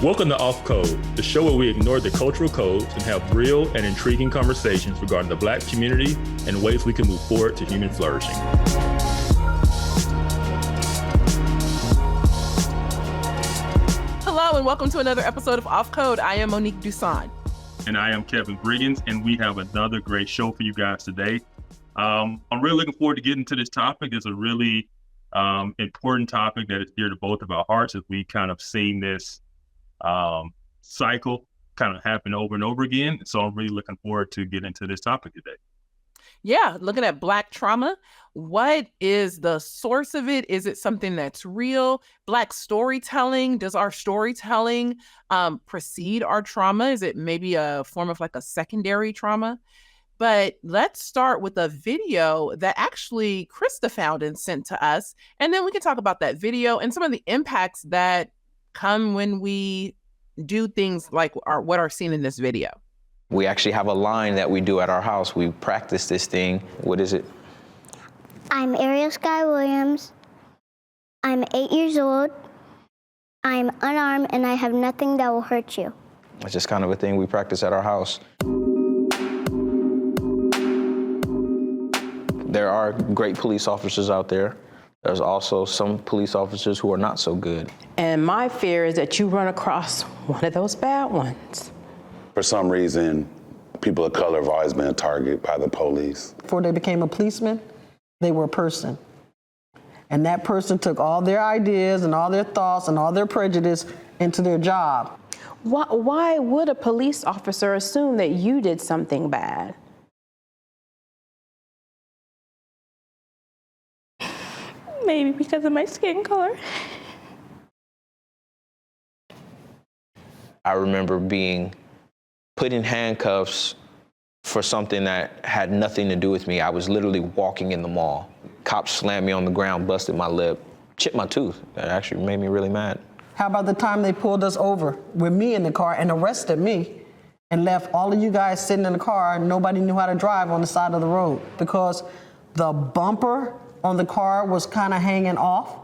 Welcome to Off Code, the show where we ignore the cultural codes and have real and intriguing conversations regarding the Black community and ways we can move forward to human flourishing. Hello and welcome to another episode of Off Code. I am Monique Dusan. And I am Kevin Briggins, and we have another great show for you guys today. I'm really looking forward to getting to this topic. It's a really important topic that is dear to both of our hearts as we kind of seen this cycle kind of happen over and over again. So I'm really looking forward to getting into this topic today. Yeah, looking at Black trauma. What is the source of it? Is it something that's real? Black storytelling, does our storytelling precede our trauma? Is it maybe a form of like a secondary trauma? But let's start with a video that actually Krista found and sent to us. And then we can talk about that video and some of the impacts that come when we do things like what are seen in this video. We actually have a line that we do at our house. We practice this thing. What is it? I'm Ariel Sky Williams. I'm 8 years old. I'm unarmed and I have nothing that will hurt you. It's just kind of a thing we practice at our house. There are great police officers out there. There's also some police officers who are not so good. And my fear is that you run across one of those bad ones. For some reason, people of color have always been a target by the police. Before they became a policeman, they were a person. And that person took all their ideas and all their thoughts and all their prejudice into their job. Why would a police officer assume that you did something bad? Maybe because of my skin color. I remember being put in handcuffs for something that had nothing to do with me. I was literally walking in the mall. Cops slammed me on the ground, busted my lip, chipped my tooth. That actually made me really mad. How about the time they pulled us over with me in the car and arrested me and left all of you guys sitting in the car and nobody knew how to drive on the side of the road because the bumper on the car was kind of hanging off?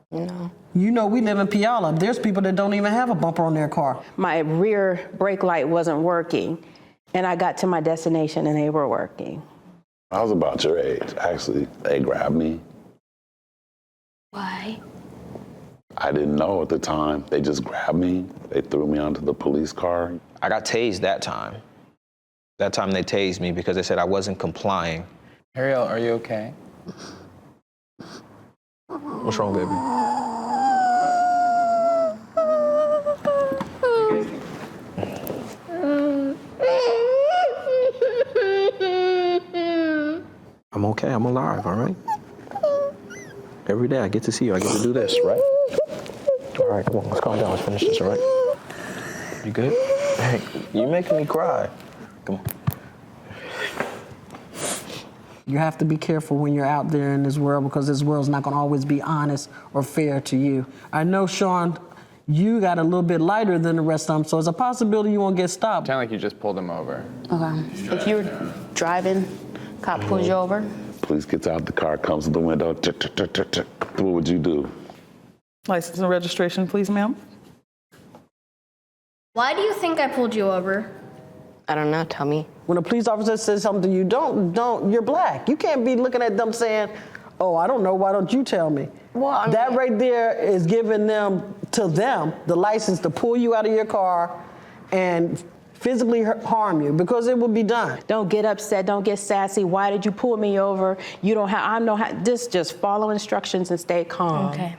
No. You know, we live in Puyallup. There's people that don't even have a bumper on their car. My rear brake light wasn't working, and I got to my destination and they were working. I was about your age, actually. They grabbed me. Why? I didn't know at the time. They just grabbed me. They threw me onto the police car. I got tased that time. That time they tased me because they said I wasn't complying. Ariel, are you okay? What's wrong, baby? I'm okay, I'm alive, all right? Every day I get to see you, I get to do this, right? All right, come on, let's calm down, let's finish this, all right? You good? Hey, you're making me cry. Come on. You have to be careful when you're out there in this world because this world's not going to always be honest or fair to you. I know, Sean, you got a little bit lighter than the rest of them, so it's a possibility you won't get stopped. Sound like you just pulled him over. Okay. If you're driving, cop pulls you over. Police gets out the car, comes to the window. What would you do? License and registration, please, ma'am. Why do you think I pulled you over? I don't know, tell me. When a police officer says something to you, don't, you're black. You can't be looking at them saying, oh, I don't know, why don't you tell me? Well, I mean, that right there is giving them the license to pull you out of your car and physically harm you because it will be done. Don't get upset, don't get sassy. Why did you pull me over? You don't have, I know how, just follow instructions and stay calm. Okay.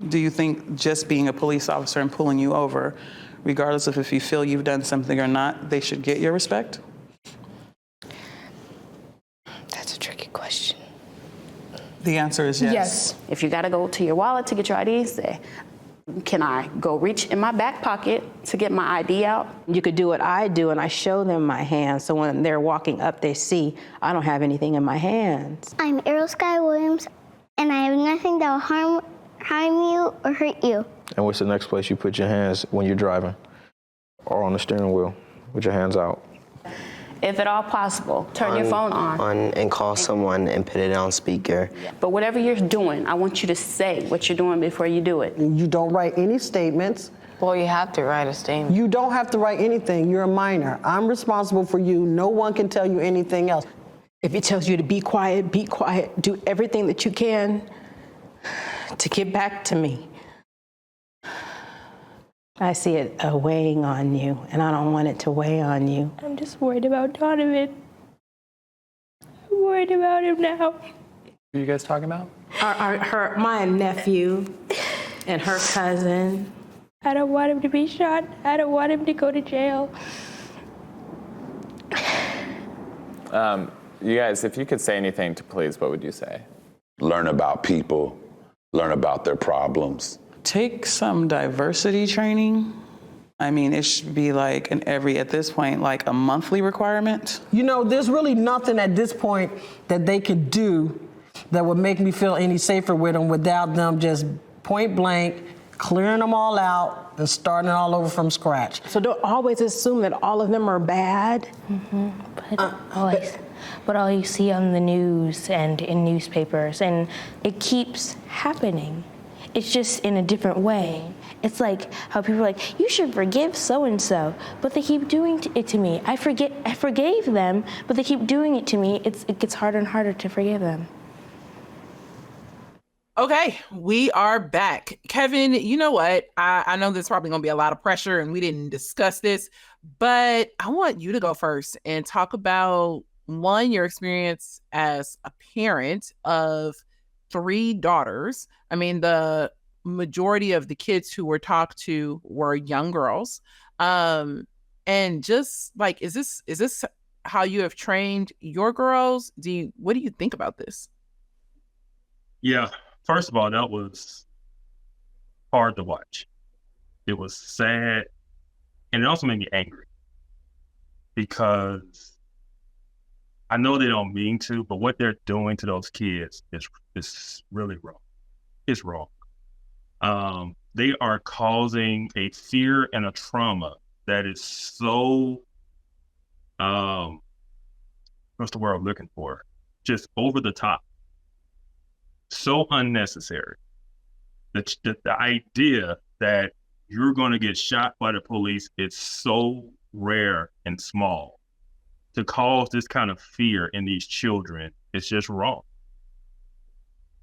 Do you think just being a police officer and pulling you over, regardless of if you feel you've done something or not, they should get your respect? That's a tricky question. The answer is yes. If you gotta go to your wallet to get your ID, say, can I go reach in my back pocket to get my ID out? You could do what I do, and I show them my hands, so when they're walking up, they see I don't have anything in my hands. I'm Ariel Sky Williams and I have nothing that will harm you or hurt you. And what's the next place you put your hands when you're driving? Or on the steering wheel, with your hands out? If at all possible, turn your phone on. And call someone and put it on speaker. But whatever you're doing, I want you to say what you're doing before you do it. You don't write any statements. Well, you have to write a statement. You don't have to write anything. You're a minor. I'm responsible for you. No one can tell you anything else. If it tells you to be quiet, be quiet. Do everything that you can to get back to me. I see it weighing on you, and I don't want it to weigh on you. I'm just worried about Donovan. I'm worried about him now. Who are you guys talking about? My nephew and her cousin. I don't want him to be shot. I don't want him to go to jail. You guys, if you could say anything to police, what would you say? Learn about people, learn about their problems. Take some diversity training. I mean, it should be like at this point, like a monthly requirement. You know, there's really nothing at this point that they could do that would make me feel any safer with them without them just point blank clearing them all out and starting all over from scratch. So don't always assume that all of them are bad. But all you see on the news and in newspapers, and it keeps happening. It's just in a different way. It's like how people are like, you should forgive so-and-so, but they keep doing it to me. I forgave them, but they keep doing it to me. It gets harder and harder to forgive them. Okay, we are back. Kevin, you know what? I know there's probably going to be a lot of pressure and we didn't discuss this, but I want you to go first and talk about, one, your experience as a parent of 3 daughters. I mean, the majority of the kids who were talked to were young girls. And just like, is this how you have trained your girls? What do you think about this? Yeah. First of all, that was hard to watch. It was sad, and it also made me angry because I know they don't mean to, but what they're doing to those kids is really wrong. It's wrong. They are causing a fear and a trauma that is so, what's the word I'm looking for? Just over the top. So unnecessary. The idea that you're going to get shot by the police is so rare and small. To cause this kind of fear in these children is just wrong.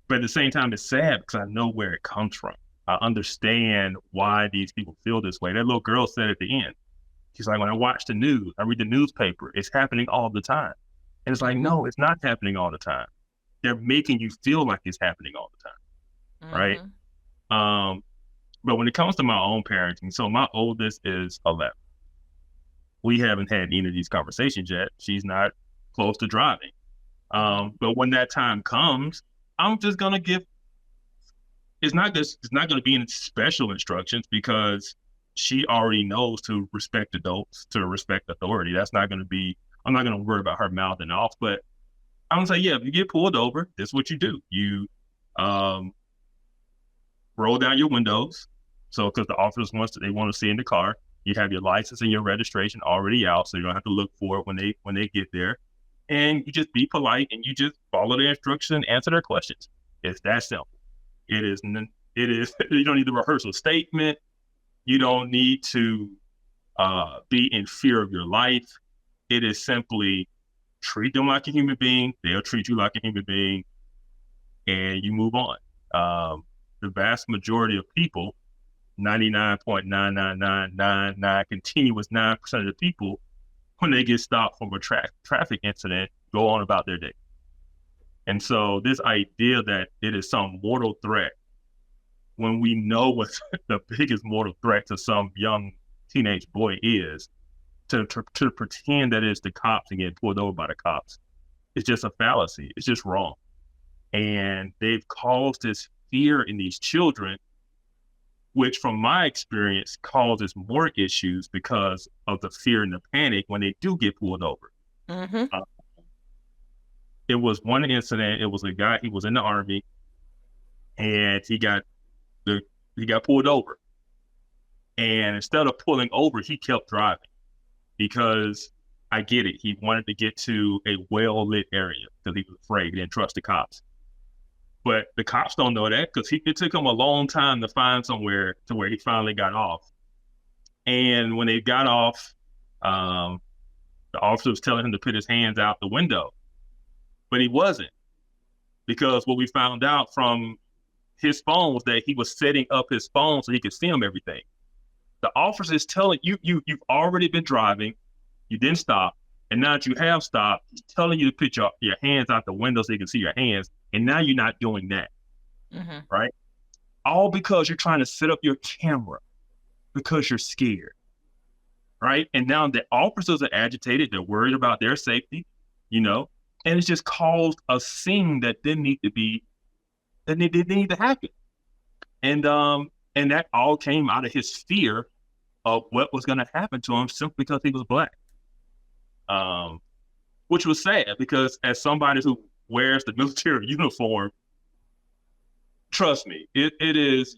But at the same time, it's sad because I know where it comes from. I understand why these people feel this way. That little girl said at the end, she's like, when I watch the news, I read the newspaper, it's happening all the time. And it's like, no, it's not happening all the time. They're making you feel like it's happening all the time, right? But when it comes to my own parenting, so my oldest is 11. We haven't had any of these conversations yet. She's not close to driving. But when that time comes, I'm just gonna give. It's not going to be in special instructions because she already knows to respect adults, to respect authority. That's not going to be. I'm not going to worry about her mouthing off, but I'm gonna say, yeah, if you get pulled over, this is what you do. You roll down your windows. So, because the officers want to see in the car, you have your license and your registration already out, so you don't have to look for it when they get there. And you just be polite and you just follow their instructions and answer their questions. It's that simple. It is. You don't need the rehearsal statement. You don't need to be in fear of your life. It is simply treat them like a human being. They'll treat you like a human being, and you move on. The vast majority of people, 99.99999 continuous 9% of the people, when they get stopped from a traffic incident, go on about their day. And so this idea that it is some mortal threat, when we know what the biggest mortal threat to some young teenage boy is, to pretend that it's the cops and get pulled over by the cops, it's just a fallacy. It's just wrong. And they've caused this fear in these children, which from my experience causes more issues because of the fear and the panic when they do get pulled over. Mm-hmm. It was one incident. It was a guy, he was in the Army, and he got pulled over. And instead of pulling over, he kept driving because I get it. He wanted to get to a well-lit area because he was afraid. He didn't trust the cops. But the cops don't know that because it took him a long time to find somewhere to where he finally got off. And when they got off, the officer was telling him to put his hands out the window, but he wasn't, because what we found out from his phone was that he was setting up his phone so he could film everything. The officer is telling you, you've already been driving, you didn't stop, and now that you have stopped, he's telling you to put your hands out the window so you can see your hands, and now you're not doing that, right? All because you're trying to set up your camera because you're scared, right? And now the officers are agitated, they're worried about their safety, and it's just caused a scene that didn't need to happen. And that all came out of his fear of what was going to happen to him simply because he was Black. Which was sad, because as somebody who wears the military uniform, trust me, it is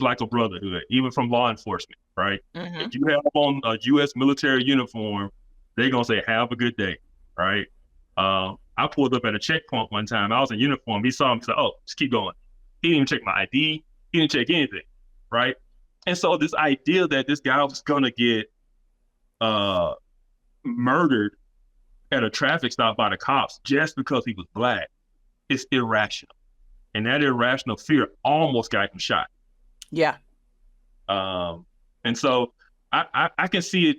like a brotherhood, even from law enforcement, right? If you have on a U.S. military uniform, they're going to say, have a good day, right? I pulled up at a checkpoint one time. I was in uniform. He saw me and said, oh, just keep going. He didn't even check my ID. He didn't check anything, right? And so this idea that this guy was going to get murdered at a traffic stop by the cops just because he was Black is irrational. And that irrational fear almost got him shot. Yeah. And so I can see it.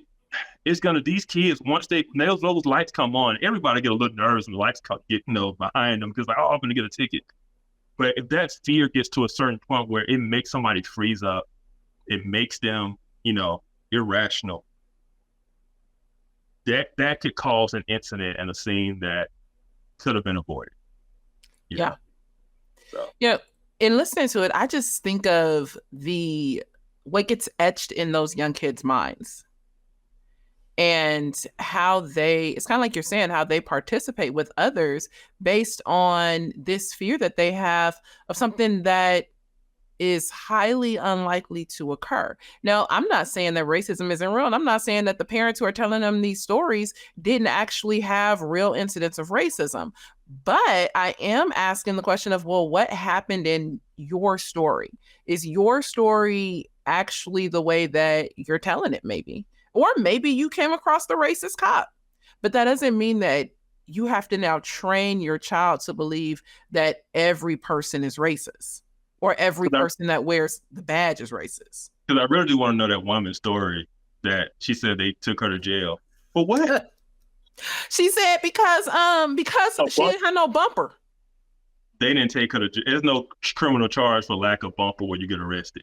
It's gonna, these kids, once those lights come on, everybody get a little nervous when the lights get behind them, because like, oh, I'm gonna get a ticket. But if that fear gets to a certain point where it makes somebody freeze up, it makes them, irrational, that could cause an incident and a scene that could have been avoided. Yeah. So. Yeah. In listening to it, I just think of what gets etched in those young kids' minds, and how it's kind of like you're saying, how they participate with others based on this fear that they have of something that is highly unlikely to occur. Now, I'm not saying that racism isn't real, and I'm not saying that the parents who are telling them these stories didn't actually have real incidents of racism, but I am asking the question of, well, what happened in your story? Is your story actually the way that you're telling it, maybe? Or maybe you came across the racist cop, but that doesn't mean that you have to now train your child to believe that every person is racist, or every person that wears the badge is racist. Because I really do want to know that woman's story that she said they took her to jail. For what? She said because she didn't have no bumper. They didn't take her to jail. There's no criminal charge for lack of bumper where you get arrested.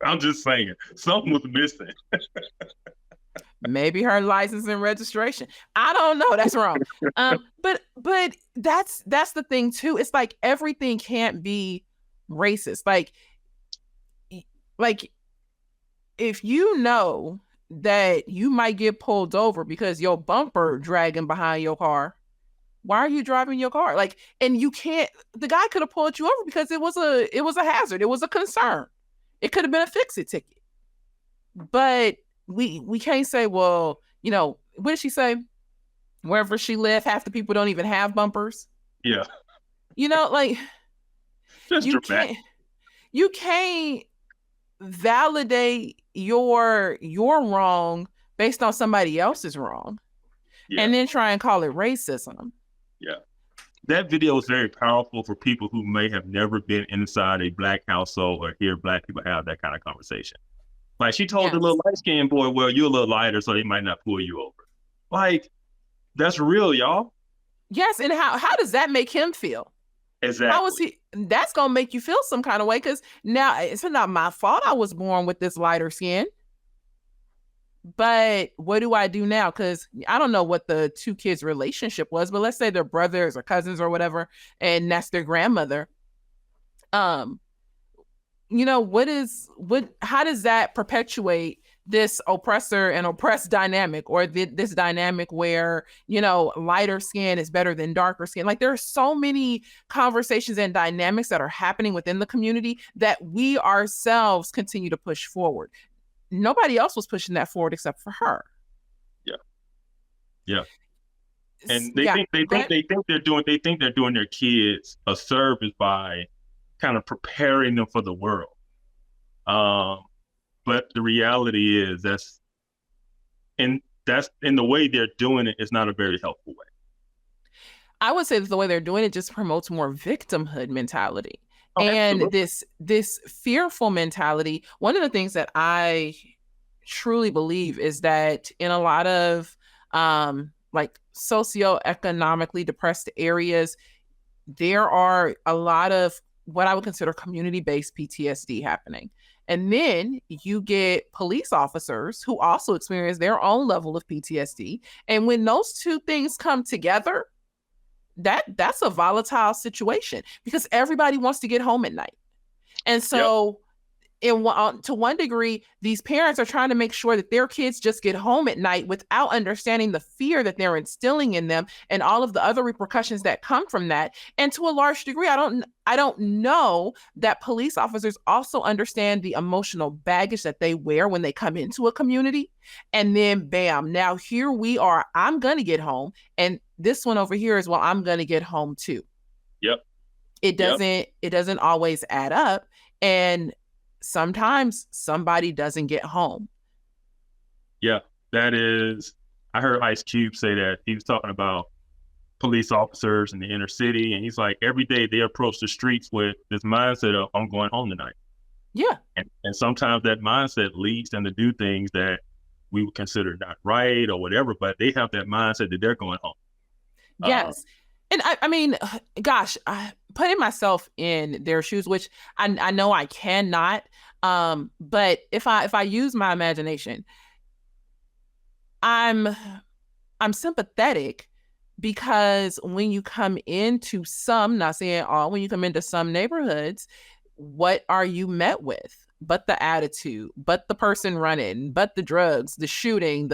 I'm just saying, something was missing. Maybe her license and registration. I don't know. That's wrong. But that's the thing too. It's like everything can't be racist. Like if you know that you might get pulled over because your bumper dragging behind your car, why are you driving your car? Like, and you can't. The guy could have pulled you over because it was a hazard. It was a concern. It could have been a fix-it ticket. But we can't say, well, what did she say? Wherever she lived, half the people don't even have bumpers. Yeah. Just you can't validate your wrong based on somebody else's wrong. Yeah. And then try and call it racism. Yeah. That video is very powerful for people who may have never been inside a Black household or hear Black people have that kind of conversation. Like, she told the little light-skinned boy, well, you're a little lighter, so they might not pull you over. Like, that's real, y'all. Yes, and how does that make him feel? Exactly. How is he? That's going to make you feel some kind of way, because now it's not my fault I was born with this lighter skin. But what do I do now? Because I don't know what the two kids' relationship was, but let's say they're brothers or cousins or whatever, and that's their grandmother. How does that perpetuate this oppressor and oppressed dynamic, or this dynamic where, lighter skin is better than darker skin? Like, there are so many conversations and dynamics that are happening within the community that we ourselves continue to push forward. Nobody else was pushing that forward except for her. Yeah. Yeah. And they think they're doing their kids a service by kind of preparing them for the world. But But the reality is that's in the way they're doing it is not a very helpful way. I would say that the way they're doing it just promotes more victimhood mentality. Oh, And absolutely. this fearful mentality. One of the things that I truly believe is that in a lot of like socioeconomically depressed areas, there are a lot of what I would consider community-based PTSD happening. And then you get police officers who also experience their own level of PTSD. And when those two things come together, that's a volatile situation because everybody wants to get home at night. And so to one degree, these parents are trying to make sure that their kids just get home at night without understanding the fear that they're instilling in them and all of the other repercussions that come from that. And to a large degree, I don't know that police officers also understand the emotional baggage that they wear when they come into a community. And then bam, now here we are, I'm going to get home. And this one over here is, well, I'm going to get home too. Yep. It doesn't always add up. And sometimes somebody doesn't get home. Yeah, I heard Ice Cube say that. He was talking about police officers in the inner city, and he's like, every day they approach the streets with this mindset of, I'm going home tonight. Yeah. And sometimes that mindset leads them to do things that we would consider not right or whatever, but they have that mindset that they're going home. Yes. And I mean, gosh, putting myself in their shoes, which I know I cannot, but if I use my imagination, I'm sympathetic because when you come into not saying all, when you come into some neighborhoods, what are you met with? But the attitude, but the person running, but the drugs, the shooting,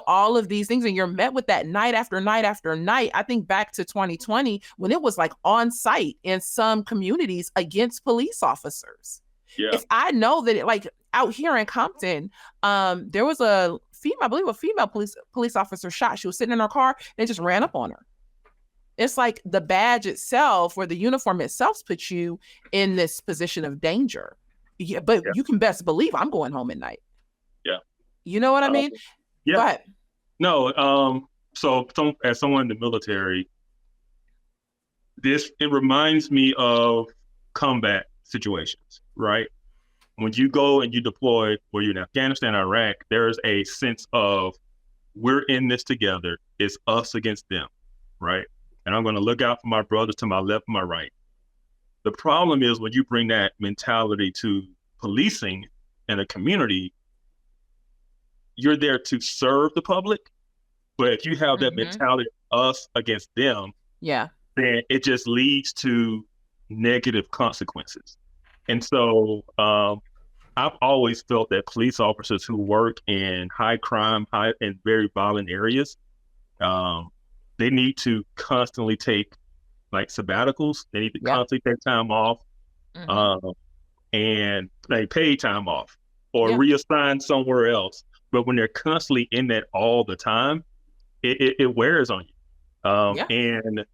all of these things. And you're met with that night after night after night. I think back to 2020 when it was like on site in some communities against police officers. Yeah. If I know that like out here in Compton, there was a female police officer shot. She was sitting in her car. They just ran up on her. It's like the badge itself or the uniform itself puts you in this position of danger. Yeah, but you can best believe I'm going home at night. Yeah. You know what I mean? Yeah. Go ahead. No, so as someone in the military, it reminds me of combat situations, right? When you go and you deploy, where you're in Afghanistan, Iraq, there's a sense of we're in this together. It's us against them, right? And I'm going to look out for my brothers to my left and my right. The problem is when you bring that mentality to policing in a community, you're there to serve the public. But if you have that mentality of us against them, then it just leads to negative consequences. And so I've always felt that police officers who work in high crime, and very violent areas, they need to constantly take like sabbaticals. They need to constantly take time off, and they pay time off or reassign somewhere else. But when they're constantly in that all the time, it wears on you. And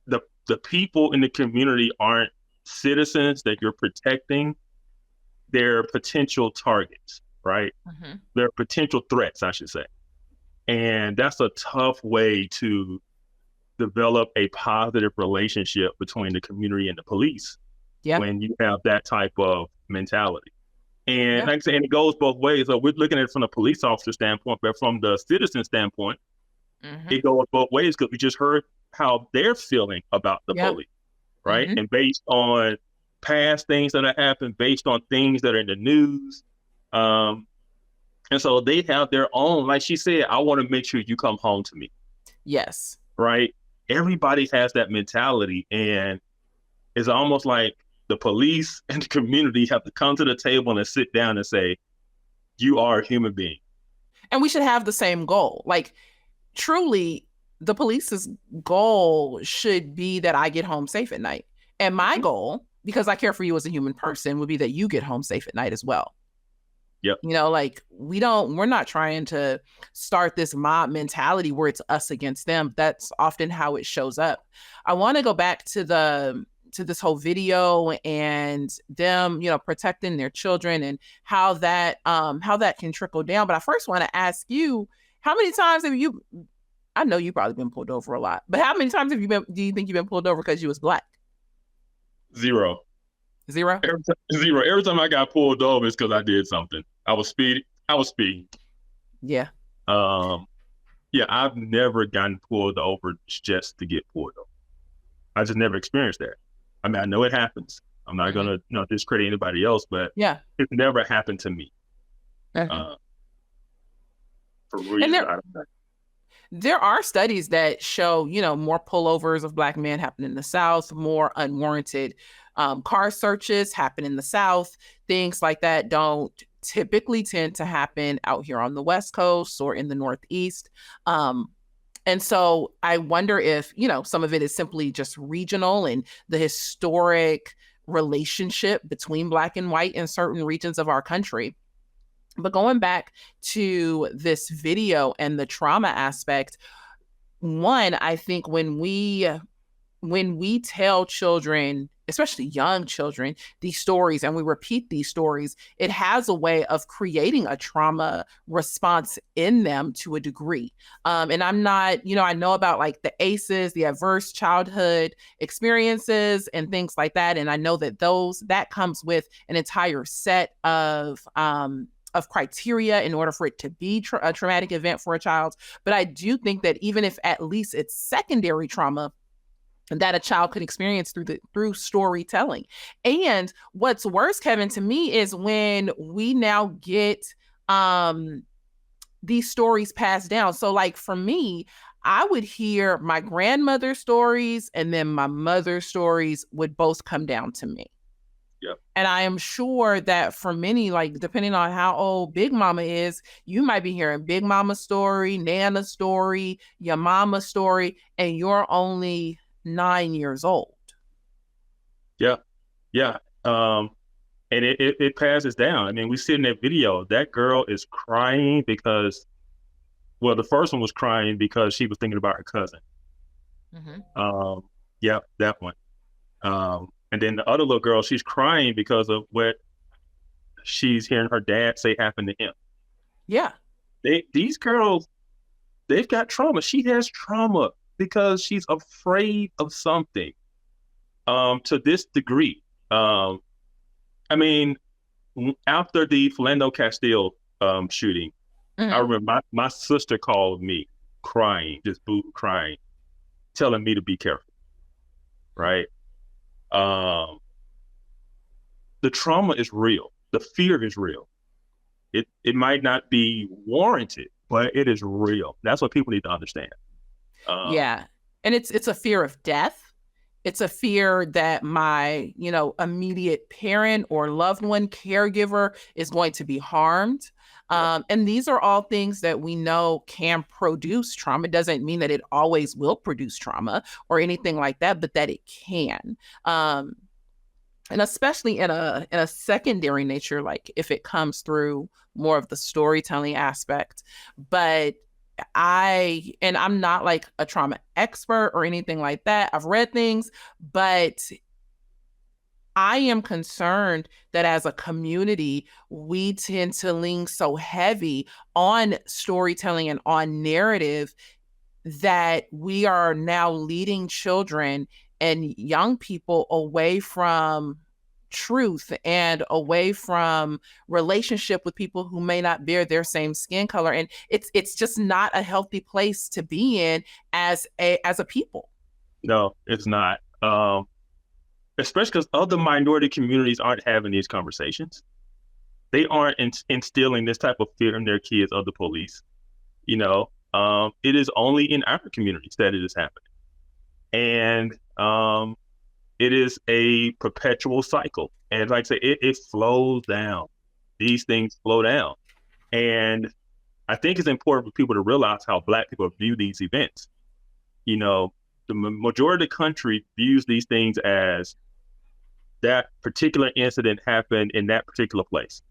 the people in the community aren't citizens that you're protecting. They're potential targets, right? They're potential threats, I should say. And that's a tough way to develop a positive relationship between the community and the police when you have that type of mentality. And like I said, and it goes both ways. So we're looking at it from the police officer standpoint, but from the citizen standpoint, it goes both ways because we just heard how they're feeling about the police, right? And based on past things that have happened, based on things that are in the news. And so they have their own, like she said, I want to make sure you come home to me. Yes. Right? Everybody has that mentality, and it's almost like the police and the community have to come to the table and sit down and say, you are a human being. And we should have the same goal. Like, truly, the police's goal should be that I get home safe at night. And my goal, because I care for you as a human person, would be that you get home safe at night as well. Yep. You know, like we're not trying to start this mob mentality where it's us against them. That's often how it shows up. I want to go back to the this whole video and them, protecting their children and how that can trickle down. But I first want to ask you, how many times have you? I know you've probably been pulled over a lot, but how many times do you think you've been pulled over because you was Black? Zero. Zero? Zero. Every time I got pulled over, it's because I did something. I was speeding. Yeah. Yeah, I've never gotten pulled over just to get pulled over. I just never experienced that. I mean, I know it happens. I'm not gonna, discredit anybody else, but yeah, it's never happened to me. For reasons I don't know. There are studies that show, more pullovers of Black men happen in the South, more unwarranted car searches happen in the South. Things like that don't typically tend to happen out here on the West Coast or in the Northeast. And so I wonder if, some of it is simply just regional and the historic relationship between Black and white in certain regions of our country. But going back to this video and the trauma aspect, one, I think when we tell children, especially young children, these stories and we repeat these stories, it has a way of creating a trauma response in them to a degree. And I'm not, I know about like the ACEs, the adverse childhood experiences and things like that. And I know that that comes with an entire set of criteria in order for it to be a traumatic event for a child. But I do think that even if at least it's secondary trauma that a child could experience through storytelling. And what's worse, Kevin, to me is when we now get these stories passed down. So like for me, I would hear my grandmother's stories and then my mother's stories would both come down to me. Yep. And I am sure that for many, like depending on how old Big Mama is, you might be hearing Big Mama's story, Nana's story, your mama's story, and you're only 9 years old. Yeah. And it passes down. I mean, we see in that video, that girl is crying because, well, the first one was crying because she was thinking about her cousin. Mm-hmm. Yeah, that one. And then the other little girl, she's crying because of what she's hearing her dad say happened to him. Yeah. These girls, they've got trauma. She has trauma because she's afraid of something to this degree. I mean, after the Philando Castile shooting, I remember my sister called me crying, just crying, telling me to be careful, right? The trauma is real. The fear is real. It might not be warranted, but it is real. That's what people need to understand. Yeah. And it's a fear of death. It's a fear that my, immediate parent or loved one, caregiver is going to be harmed. And these are all things that we know can produce trauma. It doesn't mean that it always will produce trauma or anything like that, but that it can. And especially in a secondary nature, like if it comes through more of the storytelling aspect. But I'm not like a trauma expert or anything like that. I've read things, but I am concerned that as a community, we tend to lean so heavy on storytelling and on narrative that we are now leading children and young people away from truth and away from relationship with people who may not bear their same skin color. And it's just not a healthy place to be in as a people. No, it's not. Especially because other minority communities aren't having these conversations. They aren't instilling this type of fear in their kids of the police. It is only in our communities that it is happening. And it is a perpetual cycle. And like I say, it flows down. These things flow down. And I think it's important for people to realize how Black people view these events. The majority of the country views these things as that particular incident happened in that particular place.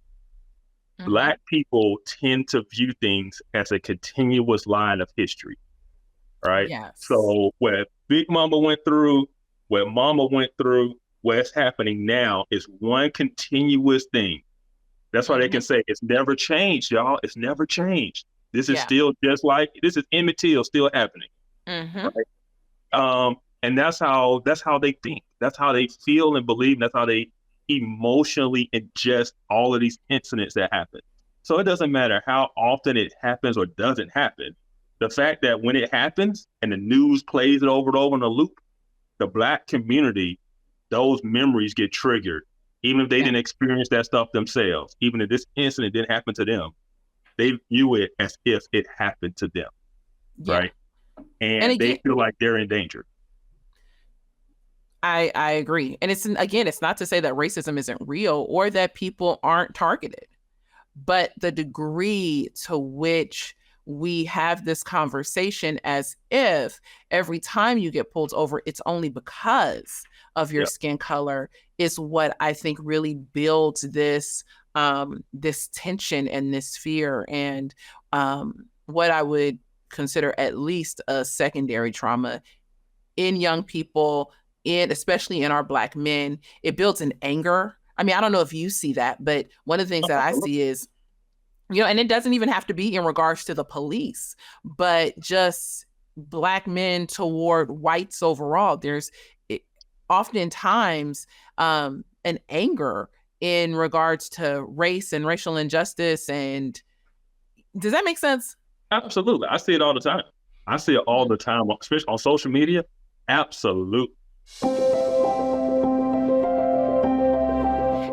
Mm-hmm. Black people tend to view things as a continuous line of history, right? Yes. So what Big Mama went through, what mama went through, what's happening now is one continuous thing. That's why they can say it's never changed, y'all. It's never changed. This is still just like, this is Emmett Till still happening. Right? And that's how they think. That's how they feel and believe. And that's how they emotionally ingest all of these incidents that happen. So it doesn't matter how often it happens or doesn't happen. The fact that when it happens and the news plays it over and over in a loop, the Black community, those memories get triggered. Even if they didn't experience that stuff themselves, even if this incident didn't happen to them, they view it as if it happened to them, right? And again, they feel like they're in danger. I agree. And it's not to say that racism isn't real or that people aren't targeted, but the degree to which we have this conversation as if every time you get pulled over, it's only because of your skin color is what I think really builds this this tension and this fear and what I would consider at least a secondary trauma in young people, especially in our Black men. It builds an anger. I mean, I don't know if you see that, but one of the things that I see is, and it doesn't even have to be in regards to the police, but just Black men toward whites overall. There's oftentimes an anger in regards to race and racial injustice. And does that make sense? Absolutely. I see it all the time. I see it all the time, especially on social media. Absolutely.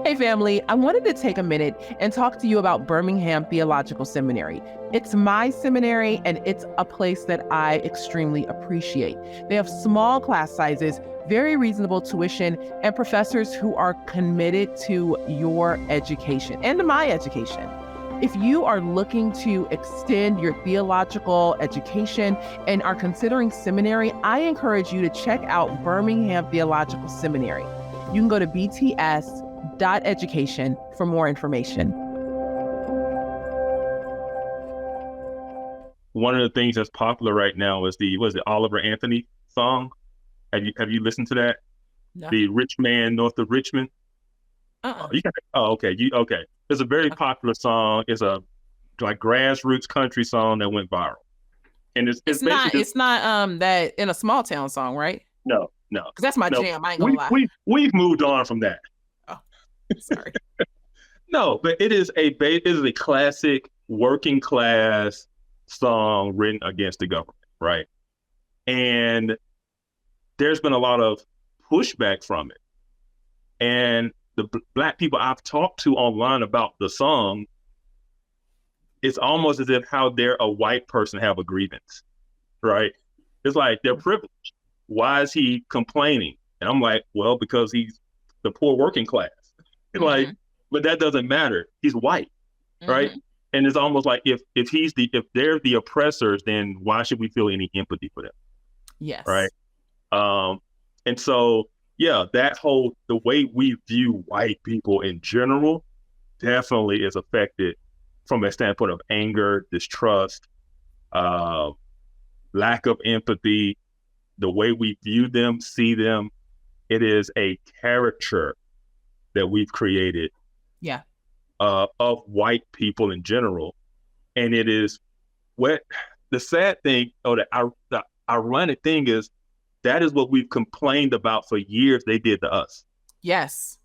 Hey family, I wanted to take a minute and talk to you about Birmingham Theological Seminary. It's my seminary and it's a place that I extremely appreciate. They have small class sizes, very reasonable tuition, and professors who are committed to your education and to my education. If you are looking to extend your theological education and are considering seminary, I encourage you to check out Birmingham Theological Seminary. You can go to bts.education for more information. One of the things that's popular right now is the Oliver Anthony song. Have you listened to that? No. The Rich Man North of Richmond. Okay. Okay. It's a very popular song. It's a like grassroots country song that went viral. And it's not that In a Small Town song, right? No. Because that's my jam. I ain't gonna lie. We've moved on from that. Oh, sorry. No, but it is a classic working class song written against the government, right? And there's been a lot of pushback from it. And the Black people I've talked to online about the song, it's almost as if how dare a white person have a grievance, right? It's like they're privileged. Why is he complaining? And I'm like, well, because he's the poor working class. Like, but that doesn't matter. He's white, right? And it's almost like if they're the oppressors, then why should we feel any empathy for them? Yes. Right. And so, yeah, the way we view white people in general definitely is affected from a standpoint of anger, distrust, lack of empathy, the way we view them, see them. It is a caricature that we've created of white people in general. And it is the sad thing, or the ironic thing is, that is what we've complained about for years they did to us. Yes.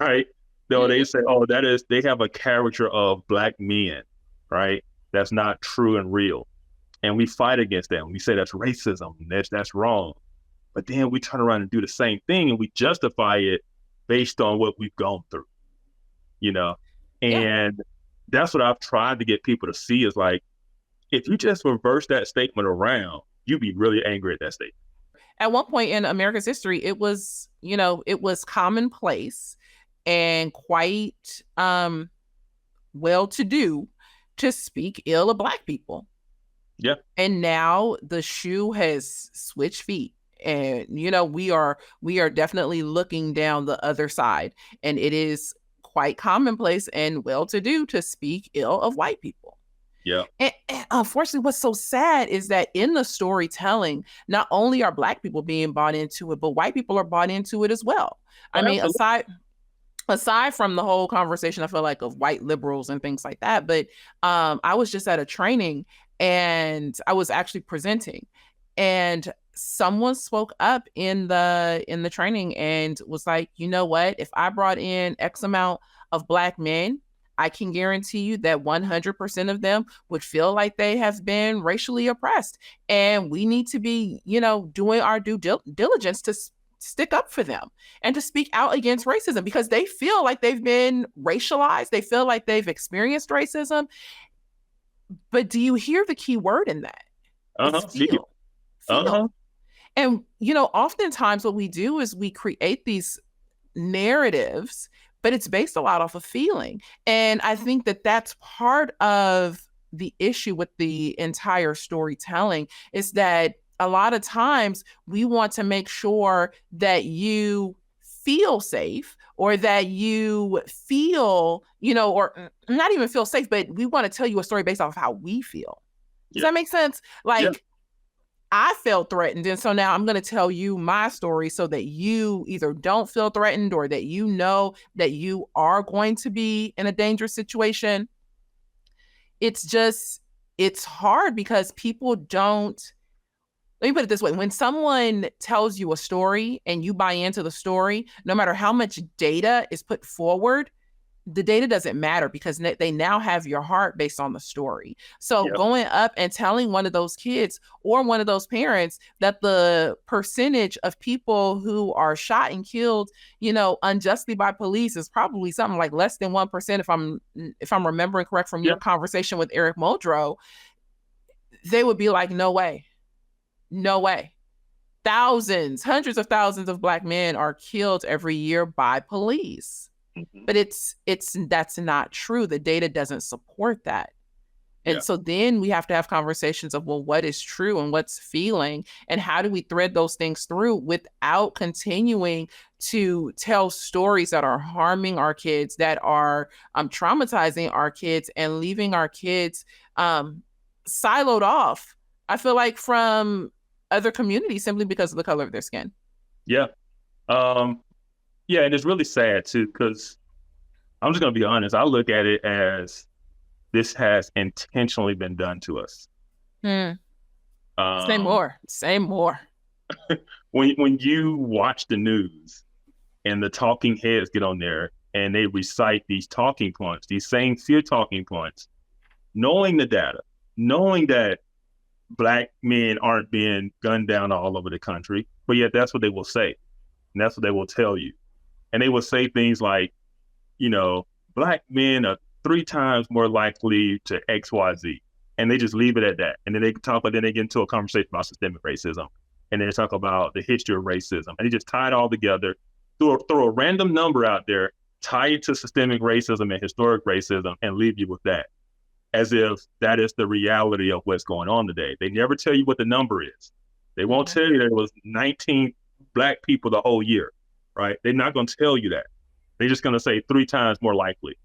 Right? So they say, they have a caricature of Black men, right? That's not true and real. And we fight against that. We say that's racism, that's wrong. But then we turn around and do the same thing and we justify it based on what we've gone through, And that's what I've tried to get people to see is like, if you just reverse that statement around, you'd be really angry at that statement. At one point in America's history, it was commonplace and quite well-to-do to speak ill of Black people. Yeah. And now the shoe has switched feet. And, we are definitely looking down the other side. And it is quite commonplace and well-to-do to speak ill of white people. Yeah. And unfortunately, what's so sad is that in the storytelling, not only are Black people being bought into it, but white people are bought into it as well. I mean, aside from the whole conversation, I feel like, of white liberals and things like that, but I was just at a training and I was actually presenting, and someone spoke up in the training and was like, you know what, if I brought in X amount of Black men, I can guarantee you that 100% of them would feel like they have been racially oppressed, and we need to be, doing our due diligence to stick up for them and to speak out against racism, because they feel like they've been racialized. They feel like they've experienced racism. But do you hear the key word in that? It's feel. Feel. And, oftentimes what we do is we create these narratives, but it's based a lot off of feeling. And I think that that's part of the issue with the entire storytelling, is that a lot of times we want to make sure that you feel safe, or that you feel, or not even feel safe, but we want to tell you a story based off of how we feel. Does that make sense? Like, I felt threatened, and so now I'm going to tell you my story so that you either don't feel threatened, or that you know that you are going to be in a dangerous situation. It's hard because people don't. Let me put it this way. When someone tells you a story and you buy into the story, no matter how much data is put forward, the data doesn't matter, because they now have your heart based on the story. So going up and telling one of those kids or one of those parents that the percentage of people who are shot and killed, unjustly by police is probably something like less than 1%, if I'm remembering correct from your conversation with Eric Muldrow, they would be like, no way. No way. Thousands, hundreds of thousands of Black men are killed every year by police. But that's not true. The data doesn't support that. And so then we have to have conversations of, well, what is true and what's feeling, and how do we thread those things through without continuing to tell stories that are harming our kids, that are traumatizing our kids, and leaving our kids siloed off, I feel like, from other communities simply because of the color of their skin. Yeah. Yeah, and it's really sad too, because I'm just going to be honest. I look at it as this has intentionally been done to us. Say more. Say more. When you watch the news and the talking heads get on there and they recite these talking points, these same fear talking points, knowing the data, knowing that Black men aren't being gunned down all over the country, but yet that's what they will say. And that's what they will tell you. And they will say things like, Black men are 3 times more likely to XYZ. And they just leave it at that. And then they get into a conversation about systemic racism. And then they talk about the history of racism. And they just tie it all together, throw a random number out there, tie it to systemic racism and historic racism, and leave you with that, as if that is the reality of what's going on today. They never tell you what the number is. They won't tell you that it was 19 Black people the whole year, right? They're not going to tell you that. They're just going to say 3 times more likely.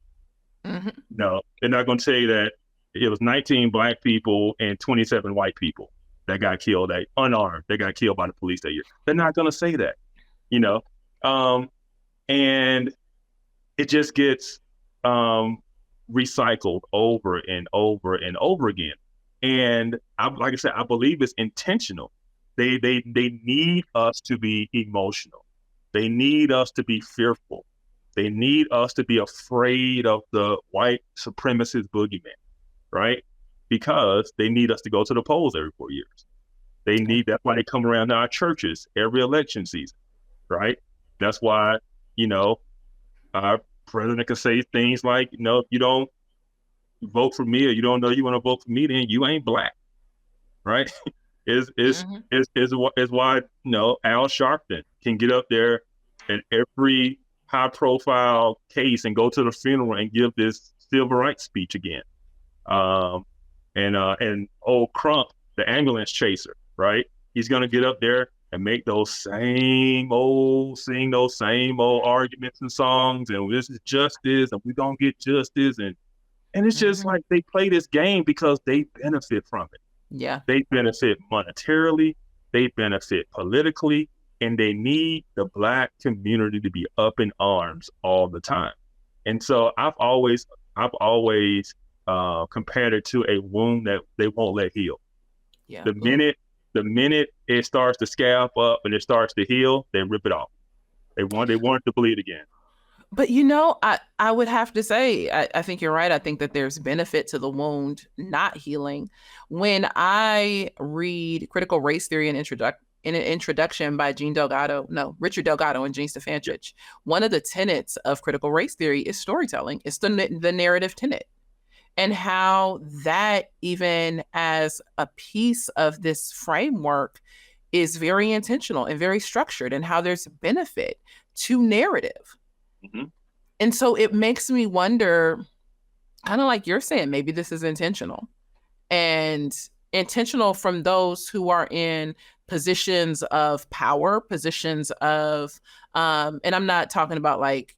No, they're not going to tell you that it was 19 Black people and 27 white people that got killed, unarmed, that got killed by the police that year. They're not going to say that, and it just gets recycled over and over and over again. And like I said, I believe it's intentional. They need us to be emotional. They need us to be fearful. They need us to be afraid of the white supremacist boogeyman, right? Because they need us to go to the polls every 4 years. That's why they come around to our churches every election season, right? That's why, our president can say things like, if you don't vote for me, or you don't know you want to vote for me, then you ain't Black, right? is why Al Sharpton can get up there in every high-profile case and go to the funeral and give this civil rights speech again. And old Crump, the ambulance chaser, right? He's gonna get up there and make sing those same old arguments and songs, and this is justice, and we gonna get justice, and And it's just like they play this game because they benefit from it. Yeah. They benefit monetarily, they benefit politically, and they need the Black community to be up in arms all the time. And so I've always compared it to a wound that they won't let heal. Yeah. The minute it starts to scab up and it starts to heal, they rip it off. They want it to bleed again. But I would have to say, I think you're right. I think that there's benefit to the wound not healing. When I read Critical Race Theory in an introduction by Richard Delgado and Jean Stefanchich, one of the tenets of critical race theory is storytelling. It's the narrative tenet. And how that, even as a piece of this framework, is very intentional and very structured, and how there's benefit to narrative. Mm-hmm. And so it makes me wonder, kind of like you're saying, maybe this is intentional, and intentional from those who are in positions of power, positions of, and I'm not talking about like,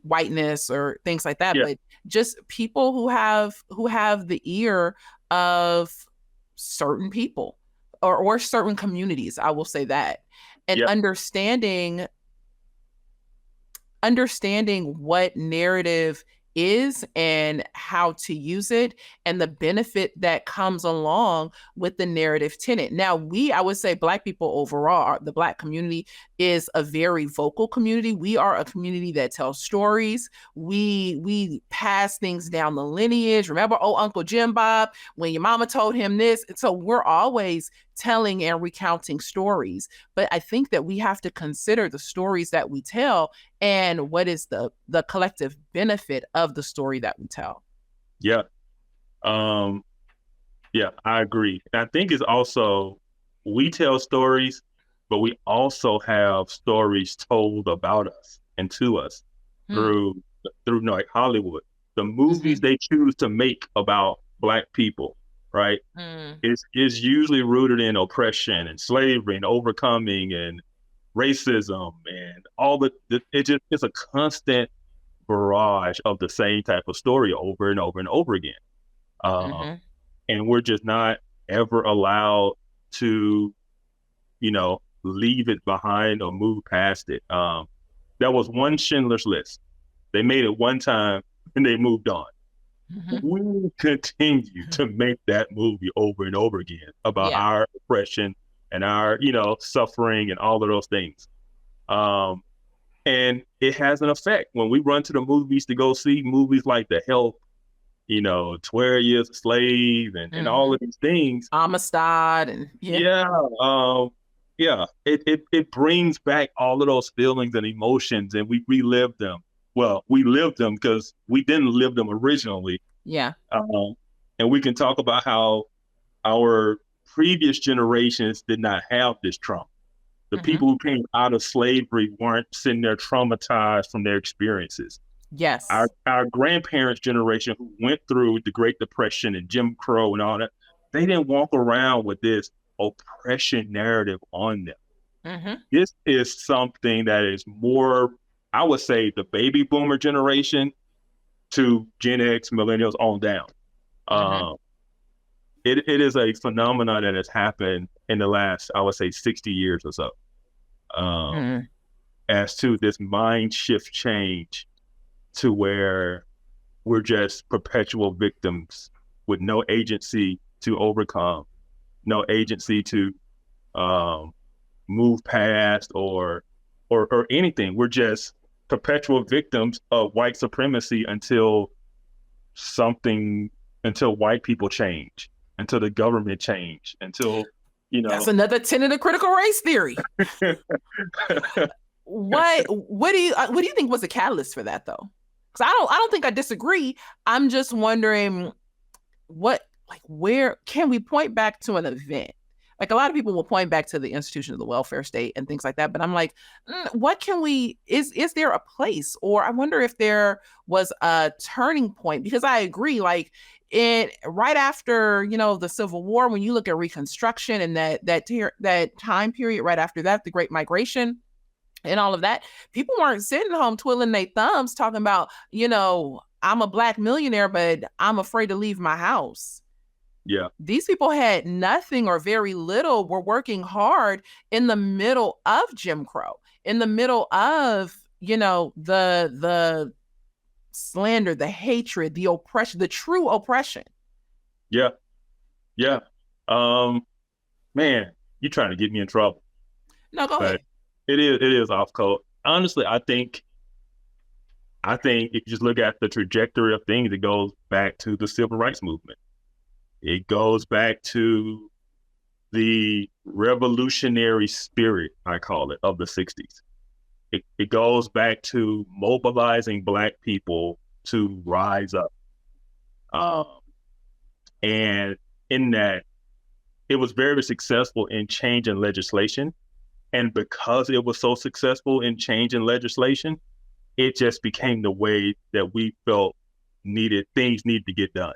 whiteness or things like that, but just people who have the ear of certain people or certain communities. I will say that. And understanding what narrative is and how to use it, and the benefit that comes along with the narrative tenet. Now, I would say Black people overall, the Black community is a very vocal community. We are a community that tells stories. We pass things down the lineage. Remember, Uncle Jim Bob, when your mama told him this? So we're always telling and recounting stories. But I think that we have to consider the stories that we tell and what is the collective benefit of the story that we tell. Yeah. I agree. And I think it's also, we tell stories, but we also have stories told about us and to us through like Hollywood. The movies they choose to make about Black people, right? Is usually rooted in oppression and slavery and overcoming and racism and all it's a constant barrage of the same type of story over and over and over again. And we're just not ever allowed to, leave it behind or move past it. That was one Schindler's List. They made it one time and they moved on. We continue to make that movie over and over again about our oppression and our, suffering and all of those things. And it has an effect when we run to the movies to go see movies like The Help, 12 Years a Slave and all of these things. Amistad and it brings back all of those feelings and emotions, and we relive them. Well, we lived them because we didn't live them originally. Yeah. And we can talk about how our previous generations did not have this trauma. The people who came out of slavery weren't sitting there traumatized from their experiences. Yes. Our grandparents' generation who went through the Great Depression and Jim Crow and all that, they didn't walk around with this oppression narrative on them. This is something that is more, I would say, the baby boomer generation to Gen X, millennials on down. It is a phenomenon that has happened in the last, I would say, 60 years or so. As to this mind shift change to where we're just perpetual victims with no agency to overcome, no agency to move past or anything. We're just perpetual victims of white supremacy until white people change, until the government change, until That's another tenet of critical race theory. What do you think was the catalyst for that, though? Because I don't think I disagree. I'm just wondering where can we point back to an event? Like, a lot of people will point back to the institution of the welfare state and things like that. But I'm like, what can is there a place? Or I wonder if there was a turning point, because I agree, like, right after, the Civil War, when you look at Reconstruction and that time period right after that, the Great Migration and all of that, people weren't sitting home twiddling their thumbs talking about, I'm a Black millionaire, but I'm afraid to leave my house. Yeah. These people had nothing or very little, were working hard in the middle of Jim Crow, in the middle of, the slander, the hatred, the oppression, the true oppression. Yeah. Yeah. Man, you're trying to get me in trouble. No, go ahead. It is off code. Honestly, I think if you just look at the trajectory of things, it goes back to the civil rights movement. It goes back to the revolutionary spirit, I call it, of the 60s. It goes back to mobilizing Black people to rise up. And in that, it was very successful in changing legislation. And because it was so successful in changing legislation, it just became the way that we felt things needed to get done.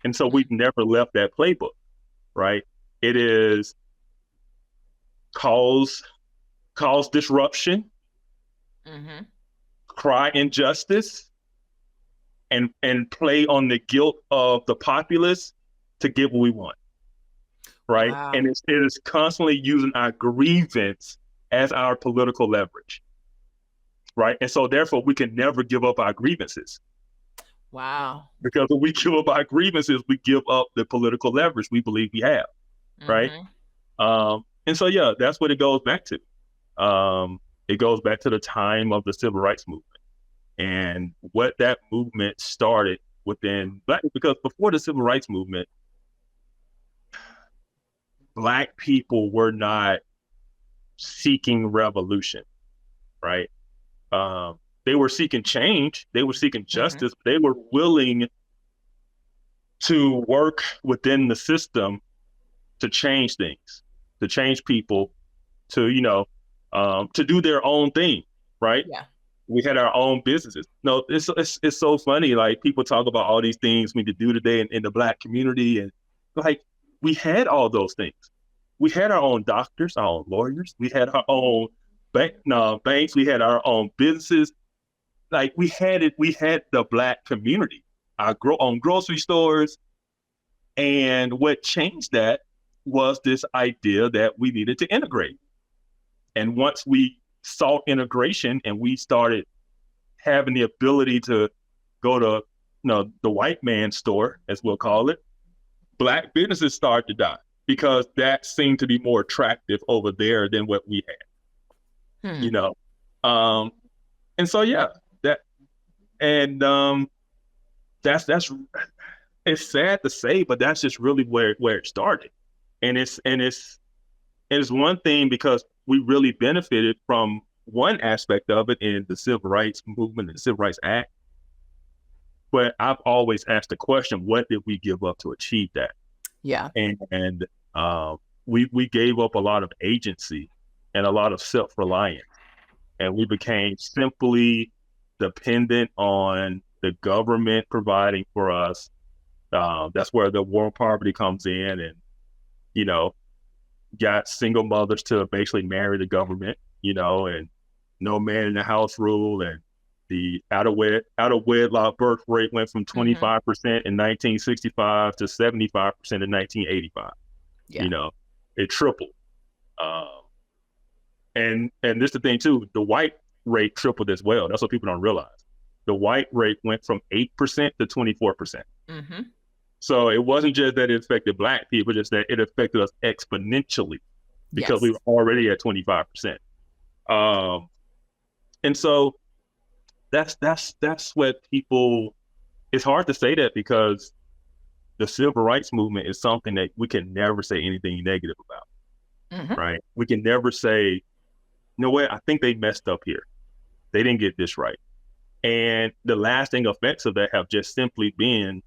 And so we've never left that playbook, right? It is cause disruption, cry injustice, and play on the guilt of the populace to get what we want, right? Wow. And it is constantly using our grievance as our political leverage, right? And so therefore we can never give up our grievances. Wow. Because when we give up our grievances, we give up the political leverage we believe we have, right? And so, yeah, that's what it goes back to. It goes back to the time of the civil rights movement and what that movement started within Black, because before the civil rights movement, Black people were not seeking revolution, right? They were seeking change. They were seeking justice. They were willing to work within the system to change things, to change people, to do their own thing, right? Yeah. We had our own businesses. No, it's so funny. Like, people talk about all these things we need to do today in the Black community, and like, we had all those things. We had our own doctors, our own lawyers. We had our own banks. We had our own businesses. Like, we had the Black community, our own grocery stores. And what changed that was this idea that we needed to integrate. And once we saw integration and we started having the ability to go to the white man's store, as we'll call it, Black businesses started to die because that seemed to be more attractive over there than what we had. And so, yeah, that's it's sad to say, but that's just really where it started. And it's one thing because we really benefited from one aspect of it in the civil rights movement and the Civil Rights Act. But I've always asked the question, what did we give up to achieve that? Yeah. And we gave up a lot of agency and a lot of self-reliance. And we became simply dependent on the government providing for us. That's where the war poverty comes in, and got single mothers to basically marry the government, and no man in the house rule, and the out of wedlock birth rate went from 25% in 1965 to 75% in 1985. Yeah. It tripled. And this is the thing too, the white rate tripled as well. That's what people don't realize. The white rate went from 8% to 24%. So it wasn't just that it affected Black people, just that it affected us exponentially because we were already at 25%. And so that's what people, it's hard to say that because the civil rights movement is something that we can never say anything negative about, right? We can never say, you know what, I think they messed up here. They didn't get this right. And the lasting effects of that have just simply been,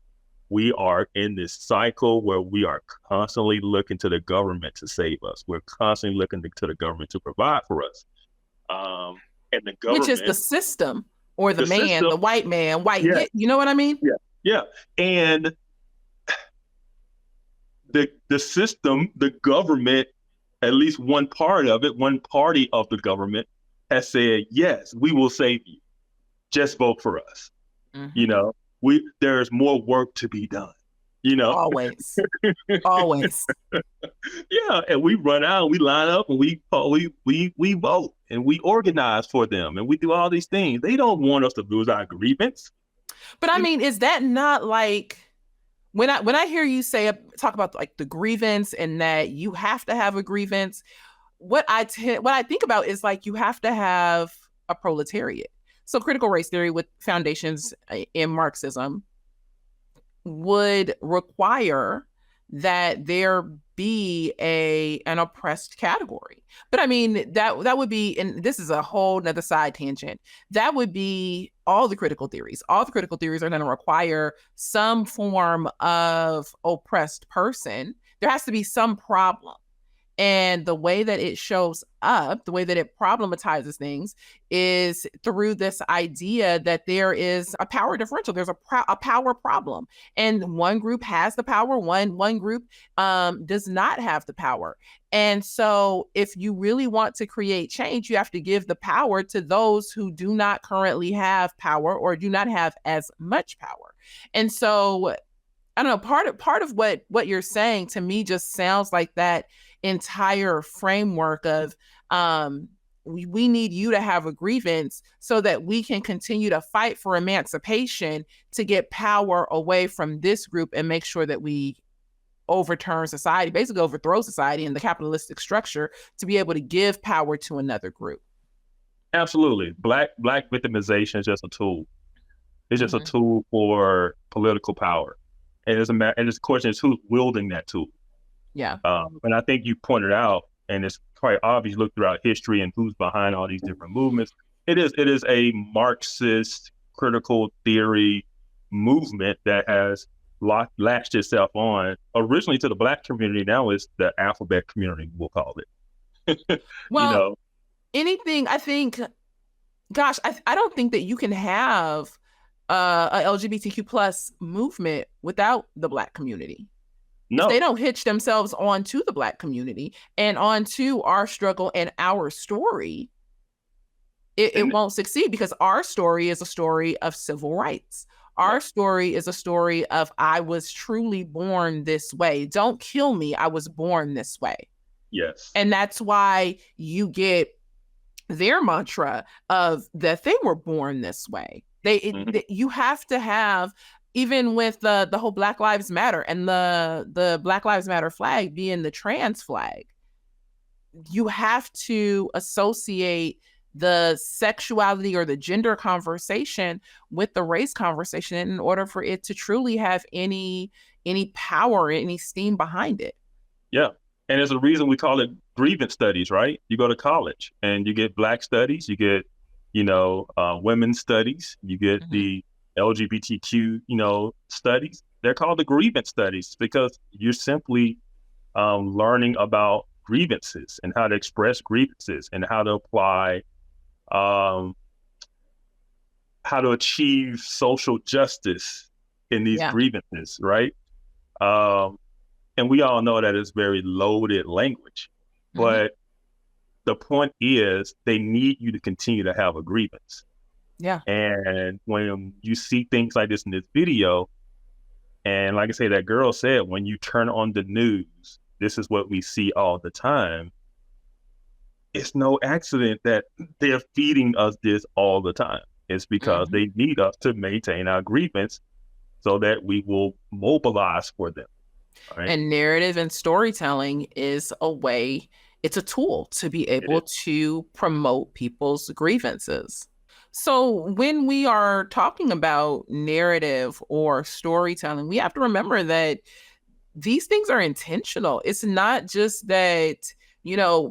we are in this cycle where we are constantly looking to the government to save us. We're constantly looking to the government to provide for us. And the government, which is the system or the man, system, the white man, yeah. You know what I mean? Yeah. And the system, the government, at least one part of it, one party of the government has said, yes, we will save you. Just vote for us. there's more work to be done, you know? Always. Always. Yeah, and we run out, we line up, and we vote, and we organize for them, and we do all these things. They don't want us to lose our grievance. But I mean, is that not like when I hear you talk about like the grievance and that you have to have a grievance? What I think about is like you have to have a proletariat. So critical race theory with foundations in Marxism would require that there be an oppressed category. But I mean, that would be, and this is a whole nother side tangent, that would be all the critical theories. All the critical theories are going to require some form of oppressed person. There has to be some problem. And the way that it shows up, the way that it problematizes things is through this idea that there is a power differential. There's a power problem. And one group has the power, one group does not have the power. And so if you really want to create change, you have to give the power to those who do not currently have power or do not have as much power. And so, I don't know, part of what you're saying to me just sounds like that entire framework of we need you to have a grievance so that we can continue to fight for emancipation to get power away from this group and make sure that we overturn society, basically overthrow society and the capitalistic structure to be able to give power to another group. Absolutely. Black victimization is just a tool. It's just a tool for political power. And the question is who's wielding that tool. Yeah. And I think you pointed out, and it's quite obvious, look throughout history and who's behind all these different movements. It is a Marxist critical theory movement that has latched itself on originally to the Black community. Now it's the alphabet community, we'll call it. Well, anything, I think, gosh, I don't think that you can have a LGBTQ plus movement without the Black community. No. If they don't hitch themselves onto the Black community and onto our struggle and our story, it won't succeed, because our story is a story of civil rights. Our story is a story of I was truly born this way. Don't kill me. I was born this way. Yes. And that's why you get their mantra of that they were born this way. You have to have, even with the whole Black Lives Matter and the Black Lives Matter flag being the trans flag, you have to associate the sexuality or the gender conversation with the race conversation in order for it to truly have any power, any steam behind it. Yeah. And there's a reason we call it grievance studies, right? You go to college and you get Black studies, you get, women's studies, you get the LGBTQ, studies. They're called the grievance studies because you're simply learning about grievances and how to express grievances and how to apply, how to achieve social justice in these grievances, right? And we all know that it's very loaded language, but the point is they need you to continue to have a grievance. Yeah. And when you see things like this in this video, and like I say, that girl said, when you turn on the news, this is what we see all the time. It's no accident that they're feeding us this all the time. It's because they need us to maintain our grievance so that we will mobilize for them. Right? And narrative and storytelling is a way, it's a tool to be able to promote people's grievances. So when we are talking about narrative or storytelling, we have to remember that these things are intentional. It's not just that,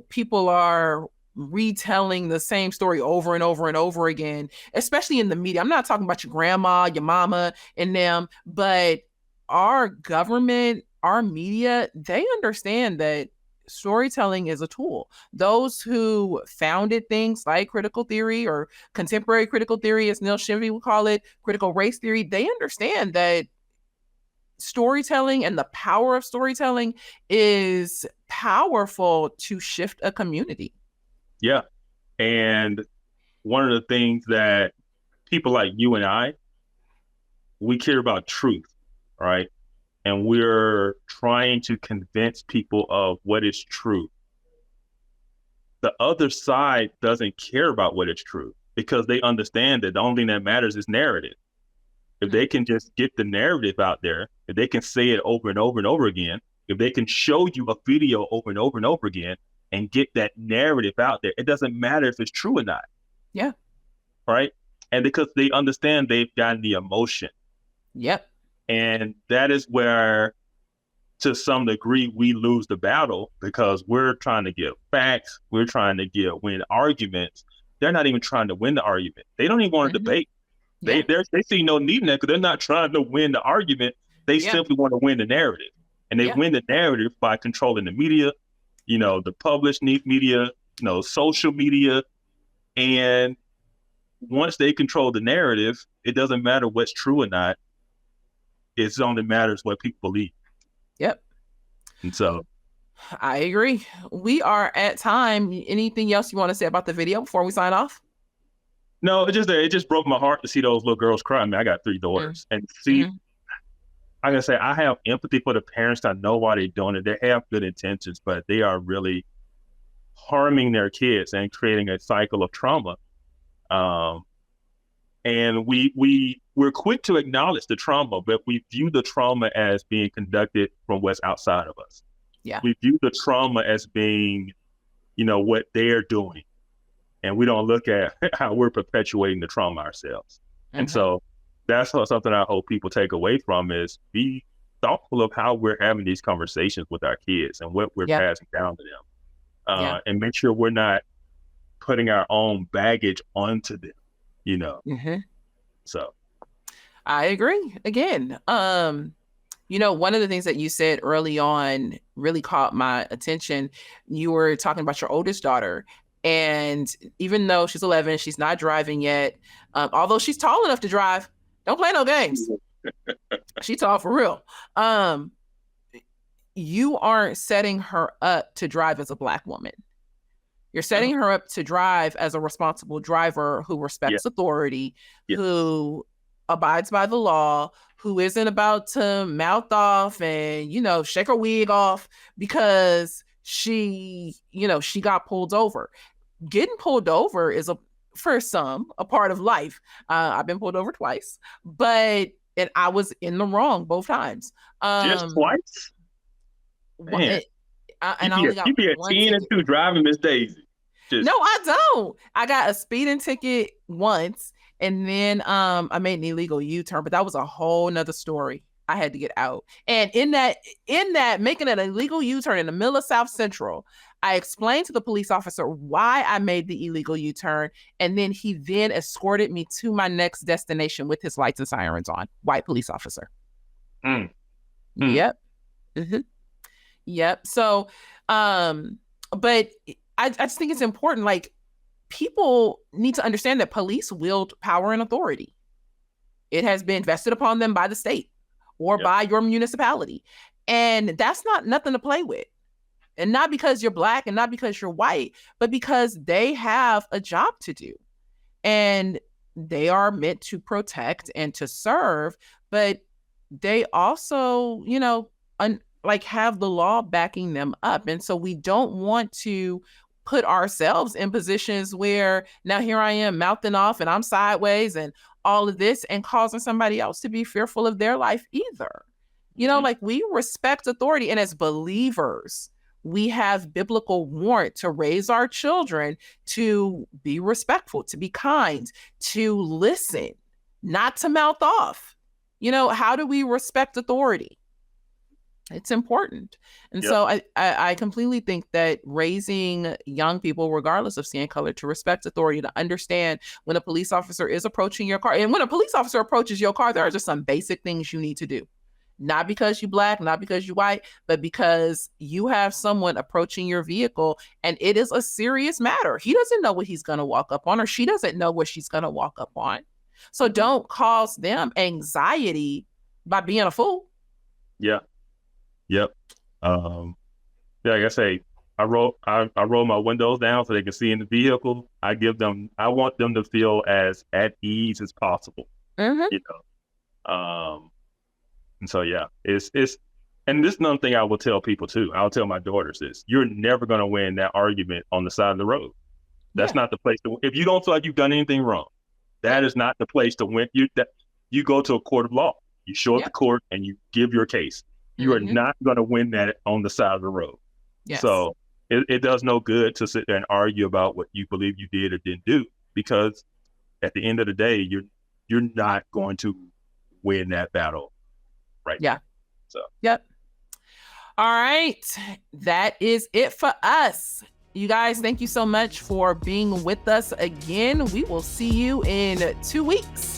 people are retelling the same story over and over and over again, especially in the media. I'm not talking about your grandma, your mama, and them, but our government, our media, they understand that storytelling is a tool. Those who founded things like critical theory or contemporary critical theory, as Neil Shivy would call it, critical race theory, they understand that storytelling and the power of storytelling is powerful to shift a community. Yeah. And one of the things that people like you and I, we care about truth, right? And we're trying to convince people of what is true. The other side doesn't care about what is true because they understand that the only thing that matters is narrative. If they can just get the narrative out there, if they can say it over and over and over again, if they can show you a video over and over and over again and get that narrative out there, it doesn't matter if it's true or not. Yeah. Right? And because they understand they've gotten the emotion. Yep. And that is where, to some degree, we lose the battle because we're trying to give facts. We're trying to win arguments. They're not even trying to win the argument. They don't even want to debate. They see no need in that because they're not trying to win the argument. They simply want to win the narrative. And they win the narrative by controlling the media, the published media, social media. And once they control the narrative, it doesn't matter what's true or not. It only matters what people believe. Yep. And so I agree. We are at time. Anything else you want to say about the video before we sign off? No, it just broke my heart to see those little girls cry. I mean, I got 3 daughters, and see, I'm gonna say I have empathy for the parents. I know why they're doing it. They have good intentions, but they are really harming their kids and creating a cycle of trauma. And we're quick to acknowledge the trauma, but we view the trauma as being conducted from what's outside of us. Yeah. We view the trauma as being, what they're doing. And we don't look at how we're perpetuating the trauma ourselves. And so that's something I hope people take away from is be thoughtful of how we're having these conversations with our kids and what we're passing down to them. And make sure we're not putting our own baggage onto them, So I agree. Again, one of the things that you said early on really caught my attention. You were talking about your oldest daughter. And even though she's 11, she's not driving yet. Although she's tall enough to drive, don't play no games. She's tall for real. You aren't setting her up to drive as a Black woman. You're setting her up to drive as a responsible driver who respects authority, who abides by the law, who isn't about to mouth off and, shake her wig off because she got pulled over. Getting pulled over is for some a part of life. I've been pulled over twice, and I was in the wrong both times. Just twice? Man. You be a teen and 2 driving, Miss Daisy. No, I don't. I got a speeding ticket once, and then I made an illegal U-turn, but that was a whole nother story. I had to get out. And in that making an illegal U-turn in the middle of South Central, I explained to the police officer why I made the illegal U-turn, and then he escorted me to my next destination with his lights and sirens on. White police officer. Yep. Yep. So, but I just think it's important. Like, people need to understand that police wield power and authority. It has been vested upon them by the state or by your municipality. And that's not nothing to play with. And not because you're Black and not because you're white, but because they have a job to do. And they are meant to protect and to serve, but they also, have the law backing them up. And so we don't want to put ourselves in positions where now here I am mouthing off and I'm sideways and all of this and causing somebody else to be fearful of their life either. We respect authority. And as believers, we have biblical warrant to raise our children to be respectful, to be kind, to listen, not to mouth off. How do we respect authority? It's important. And so I completely think that raising young people, regardless of skin color, to respect authority, to understand when a police officer is approaching your car. And when a police officer approaches your car, there are just some basic things you need to do. Not because you're Black, not because you're white, but because you have someone approaching your vehicle and it is a serious matter. He doesn't know what he's going to walk up on, or she doesn't know what she's going to walk up on. So don't cause them anxiety by being a fool. Yeah. Yep. Like I say, I roll my windows down so they can see in the vehicle. I want them to feel as at ease as possible. And so, yeah, it's, and this is another thing I will tell people too. I'll tell my daughters this: you're never going to win that argument on the side of the road. That's not the place to. If you don't feel like you've done anything wrong, that is not the place to win. You go to a court of law. You show up to court and you give your case. You are not going to win that on the side of the road. Yes. So it does no good to sit there and argue about what you believe you did or didn't do, because at the end of the day, you're not going to win that battle. Right. Yeah. So. Yep. All right. That is it for us. You guys, thank you so much for being with us again. We will see you in 2 weeks.